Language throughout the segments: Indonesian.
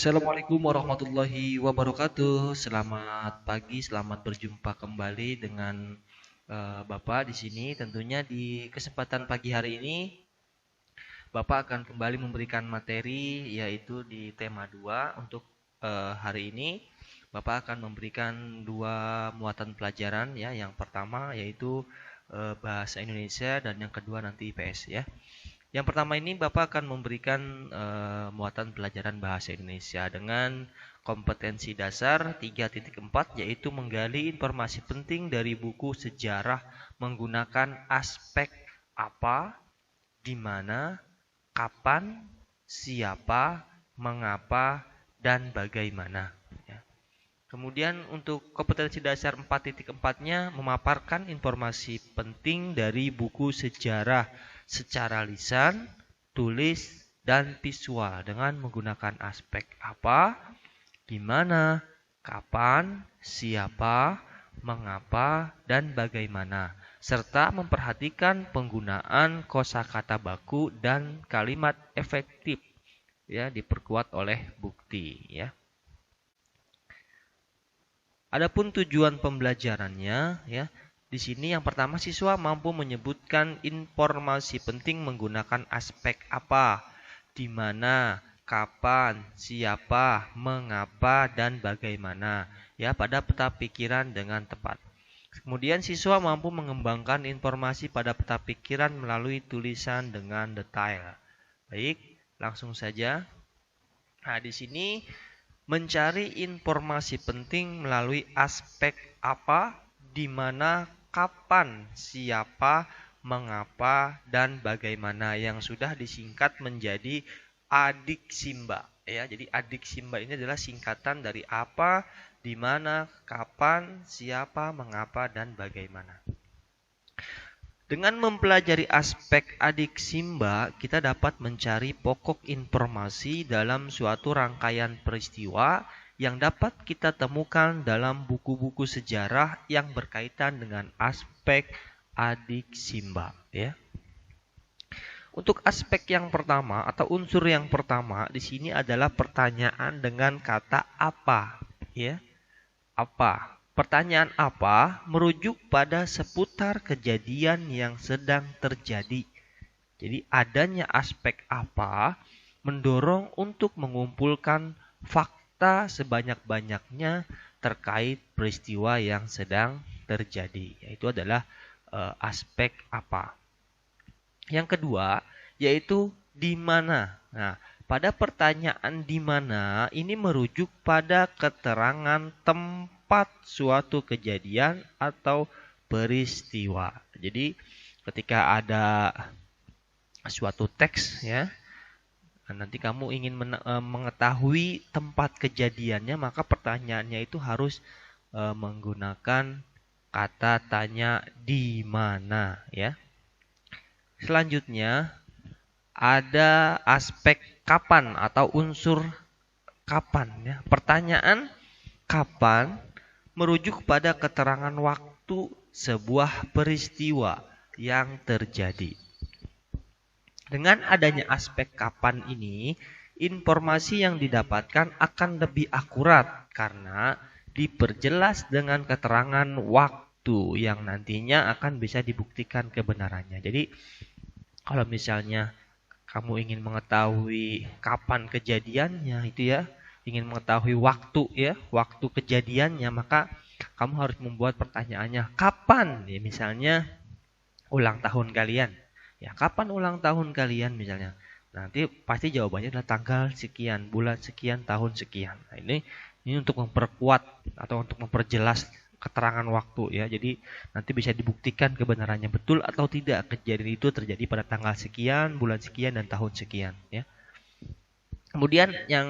Assalamualaikum warahmatullahi wabarakatuh. Selamat pagi, selamat berjumpa kembali dengan Bapak di sini. Tentunya di kesempatan pagi hari ini Bapak akan kembali memberikan materi yaitu di tema 2 untuk hari ini. Bapak akan memberikan dua muatan pelajaran ya. Yang pertama yaitu bahasa Indonesia dan yang kedua nanti IPS ya. Yang pertama ini Bapak akan memberikan muatan pelajaran bahasa Indonesia dengan kompetensi dasar 3.4 yaitu menggali informasi penting dari buku sejarah menggunakan aspek apa, di mana, kapan, siapa, mengapa, dan bagaimana. Ya. Kemudian untuk kompetensi dasar 4.4-nya memaparkan informasi penting dari buku sejarah secara lisan, tulis, dan visual dengan menggunakan aspek apa, di mana, kapan, siapa, mengapa, dan bagaimana, serta memperhatikan penggunaan kosakata baku dan kalimat efektif ya diperkuat oleh bukti ya. Adapun tujuan pembelajarannya ya, di sini yang pertama siswa mampu menyebutkan informasi penting menggunakan aspek apa, di mana, kapan, siapa, mengapa, dan bagaimana ya pada peta pikiran dengan tepat. Kemudian siswa mampu mengembangkan informasi pada peta pikiran melalui tulisan dengan detail. Baik, langsung saja. Nah, di sini mencari informasi penting melalui aspek apa, di mana, kapan, siapa, mengapa, dan bagaimana yang sudah disingkat menjadi adiksimba ya. Jadi adiksimba ini adalah singkatan dari apa, di mana, kapan, siapa, mengapa, dan bagaimana. Dengan mempelajari aspek adiksimba, kita dapat mencari pokok informasi dalam suatu rangkaian peristiwa yang dapat kita temukan dalam buku-buku sejarah yang berkaitan dengan aspek adiksimba ya. Untuk aspek yang pertama atau unsur yang pertama di sini adalah pertanyaan dengan kata apa ya. Apa? Pertanyaan apa merujuk pada seputar kejadian yang sedang terjadi. Jadi adanya aspek apa mendorong untuk mengumpulkan fakta sebanyak-banyaknya terkait peristiwa yang sedang terjadi. Yaitu adalah aspek apa. Yang kedua yaitu di mana. Nah, pada pertanyaan di mana ini merujuk pada keterangan tempat suatu kejadian atau peristiwa. Jadi ketika ada suatu teks ya, nanti kamu ingin mengetahui tempat kejadiannya, maka pertanyaannya itu harus menggunakan kata tanya di mana ya. Selanjutnya ada aspek kapan atau unsur kapan ya. Pertanyaan kapan merujuk pada keterangan waktu sebuah peristiwa yang terjadi. Dengan adanya aspek kapan ini, informasi yang didapatkan akan lebih akurat karena diperjelas dengan keterangan waktu yang nantinya akan bisa dibuktikan kebenarannya. Jadi kalau misalnya kamu ingin mengetahui kapan kejadiannya itu ya, ingin mengetahui waktu ya, waktu kejadiannya, maka kamu harus membuat pertanyaannya kapan ya, misalnya ulang tahun kalian. Ya, kapan ulang tahun kalian misalnya. Nanti pasti jawabannya adalah tanggal sekian, bulan sekian, tahun sekian. Nah, ini untuk memperkuat atau untuk memperjelas keterangan waktu ya. Jadi nanti bisa dibuktikan kebenarannya betul atau tidak kejadian itu terjadi pada tanggal sekian, bulan sekian, dan tahun sekian ya. Kemudian yang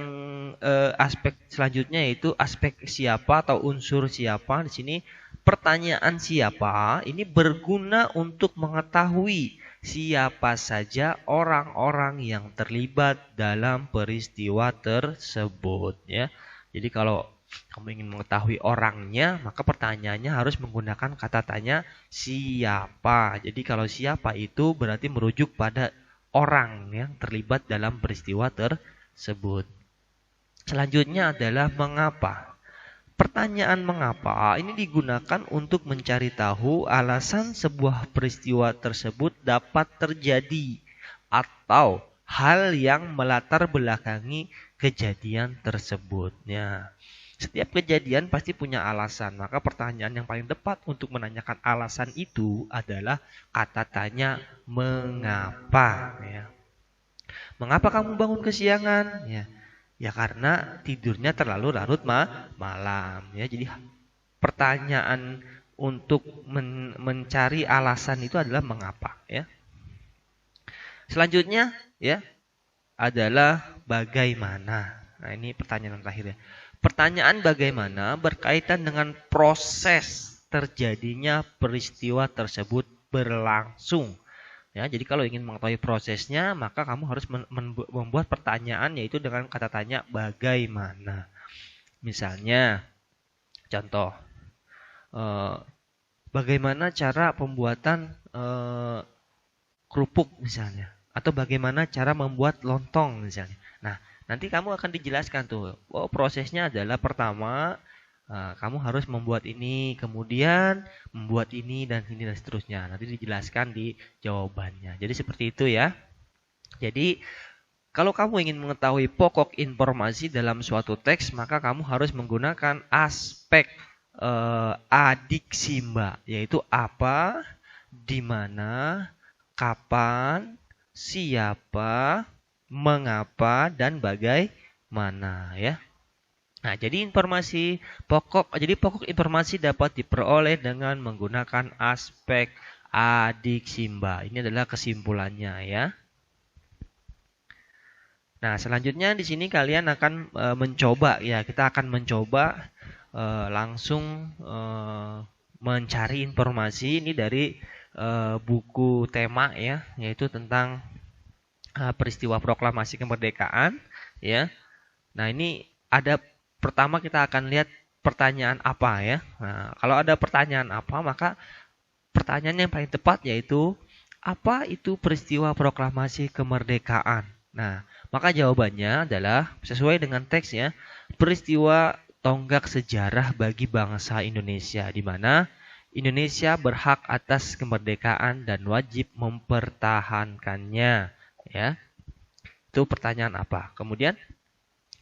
aspek selanjutnya yaitu aspek siapa atau unsur siapa. Di sini pertanyaan siapa ini berguna untuk mengetahui siapa saja orang-orang yang terlibat dalam peristiwa tersebut ya. Jadi kalau kamu ingin mengetahui orangnya, maka pertanyaannya harus menggunakan kata tanya siapa. Jadi kalau siapa itu berarti merujuk pada orang yang terlibat dalam peristiwa tersebut. Selanjutnya adalah mengapa. Pertanyaan mengapa ini digunakan untuk mencari tahu alasan sebuah peristiwa tersebut dapat terjadi atau hal yang melatar belakangi kejadian tersebutnya. Setiap kejadian pasti punya alasan, maka pertanyaan yang paling tepat untuk menanyakan alasan itu adalah kata tanya mengapa, ya. Mengapa kamu bangun kesiangan? Ya, ya karena tidurnya terlalu larut malam, ya. Jadi pertanyaan untuk mencari alasan itu adalah mengapa, ya. Selanjutnya, ya, adalah bagaimana. Nah, ini pertanyaan yang terakhir, ya. Pertanyaan bagaimana berkaitan dengan proses terjadinya peristiwa tersebut berlangsung. Ya, jadi kalau ingin mengetahui prosesnya, maka kamu harus membuat pertanyaan yaitu dengan kata tanya bagaimana. Misalnya, contoh, bagaimana cara pembuatan kerupuk misalnya, atau bagaimana cara membuat lontong misalnya. Nah, nanti kamu akan dijelaskan tuh, oh prosesnya adalah pertama kamu harus membuat ini, kemudian membuat ini dan seterusnya. Nanti dijelaskan di jawabannya. Jadi seperti itu, ya. Jadi kalau kamu ingin mengetahui pokok informasi dalam suatu teks, maka kamu harus menggunakan aspek adiksi, Mbak, yaitu apa, di mana, kapan, siapa, mengapa, dan bagaimana, ya. Nah, jadi pokok informasi dapat diperoleh dengan menggunakan aspek adiksi, Mbak. Ini adalah kesimpulannya, ya. Nah, selanjutnya di sini kalian akan mencoba, ya. Kita akan mencoba langsung mencari informasi ini dari buku tema, ya, yaitu tentang peristiwa proklamasi kemerdekaan, ya. Nah, ini ada pertama kita akan lihat pertanyaan apa, ya. Nah, kalau ada pertanyaan apa, maka pertanyaan yang paling tepat yaitu apa itu peristiwa proklamasi kemerdekaan. Nah, maka jawabannya adalah sesuai dengan teks, ya. Peristiwa tonggak sejarah bagi bangsa Indonesia, di mana Indonesia berhak atas kemerdekaan dan wajib mempertahankannya, ya. Itu pertanyaan apa. Kemudian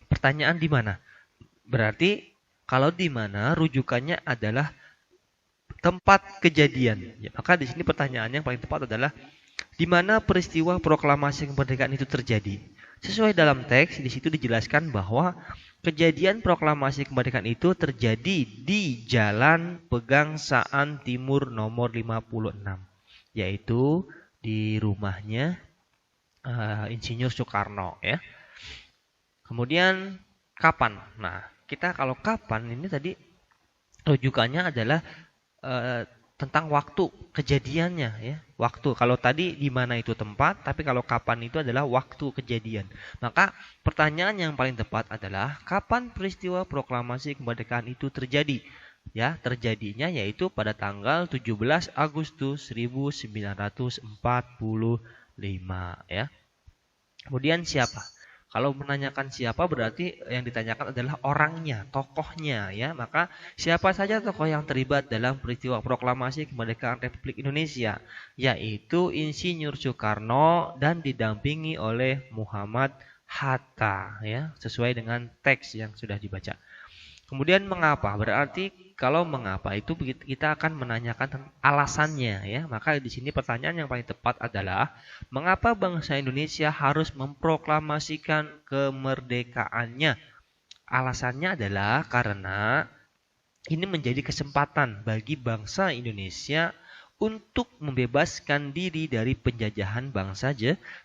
pertanyaan di mana? Berarti kalau di mana rujukannya adalah tempat kejadian. Ya, maka di sini pertanyaan yang paling tepat adalah di mana peristiwa proklamasi kemerdekaan itu terjadi. Sesuai dalam teks, di situ dijelaskan bahwa kejadian proklamasi kemerdekaan itu terjadi di Jalan Pegangsaan Timur nomor 56, yaitu di rumahnya Insinyur Soekarno, ya. Kemudian kapan? Nah, kita kalau kapan ini tadi rujukannya adalah tentang waktu kejadiannya, ya. Waktu. Kalau tadi di mana itu tempat, tapi kalau kapan itu adalah waktu kejadian. Maka pertanyaan yang paling tepat adalah kapan peristiwa proklamasi kemerdekaan itu terjadi? Ya, terjadinya yaitu pada tanggal 17 Agustus 1945, ya. Kemudian siapa? Kalau menanyakan siapa berarti yang ditanyakan adalah orangnya, tokohnya, ya. Maka siapa saja tokoh yang terlibat dalam peristiwa proklamasi kemerdekaan Republik Indonesia, yaitu Insinyur Soekarno dan didampingi oleh Muhammad Hatta, ya, sesuai dengan teks yang sudah dibaca. Kemudian mengapa? Berarti kalau mengapa itu kita akan menanyakan alasannya, ya. Maka di sini pertanyaan yang paling tepat adalah mengapa bangsa Indonesia harus memproklamasikan kemerdekaannya? Alasannya adalah karena ini menjadi kesempatan bagi bangsa Indonesia untuk membebaskan diri dari penjajahan bangsa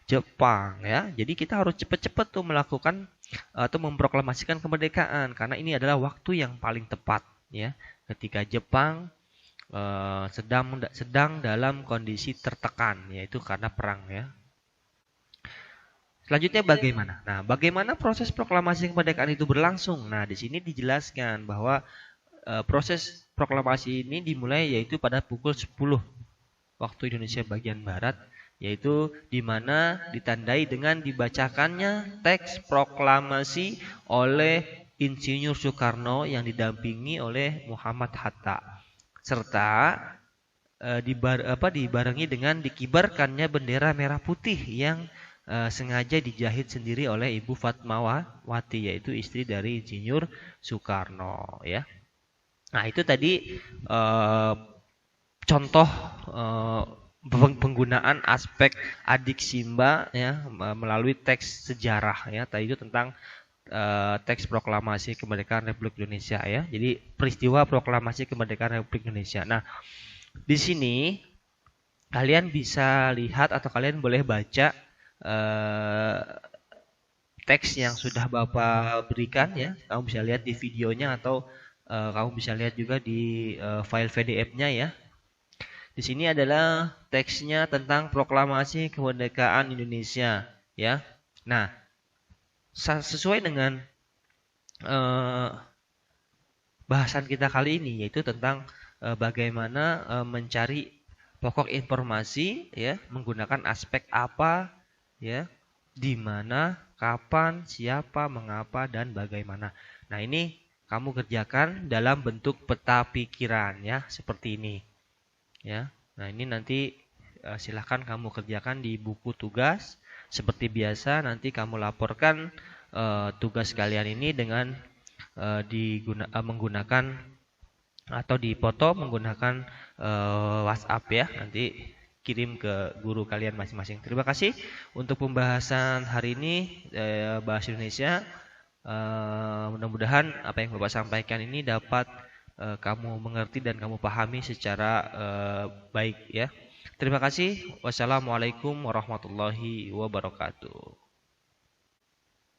Jepang, ya. Jadi kita harus cepat-cepat tuh melakukan atau memproklamasikan kemerdekaan karena ini adalah waktu yang paling tepat, ya. Ketika Jepang sedang dalam kondisi tertekan, yaitu karena perang, ya. Selanjutnya bagaimana? Nah, bagaimana proses proklamasi kemerdekaan itu berlangsung? Nah, di sini dijelaskan bahwa proses proklamasi ini dimulai yaitu pada pukul 10 waktu Indonesia bagian barat, yaitu di mana ditandai dengan dibacakannya teks proklamasi oleh Insinyur Soekarno yang didampingi oleh Muhammad Hatta, serta dibarengi dengan dikibarkannya bendera merah putih yang sengaja dijahit sendiri oleh Ibu Fatmawati, yaitu istri dari Insinyur Soekarno, ya. Nah, itu tadi contoh penggunaan aspek adik Simba ya melalui teks sejarah ya. Tadi itu tentang teks proklamasi kemerdekaan Republik Indonesia ya. Jadi peristiwa proklamasi kemerdekaan Republik Indonesia. Nah, di sini kalian bisa lihat atau kalian boleh baca teks yang sudah Bapak berikan ya. Kamu bisa lihat di videonya atau kamu bisa lihat juga di file PDF-nya ya. Di sini adalah teksnya tentang proklamasi kemerdekaan Indonesia ya. Nah, sesuai dengan bahasan kita kali ini, yaitu tentang bagaimana mencari pokok informasi ya menggunakan aspek apa ya, di mana, kapan, siapa, mengapa, dan bagaimana. Nah, ini kamu kerjakan dalam bentuk peta pikiran ya, seperti ini ya. Nah, ini nanti silahkan kamu kerjakan di buku tugas. Seperti biasa nanti kamu laporkan tugas kalian ini dengan menggunakan atau dipoto menggunakan WhatsApp ya. Nanti kirim ke guru kalian masing-masing. Terima kasih untuk pembahasan hari ini bahasa Indonesia. Mudah-mudahan apa yang Bapak sampaikan ini dapat kamu mengerti dan kamu pahami secara baik ya. Terima kasih. Wassalamualaikum warahmatullahi wabarakatuh.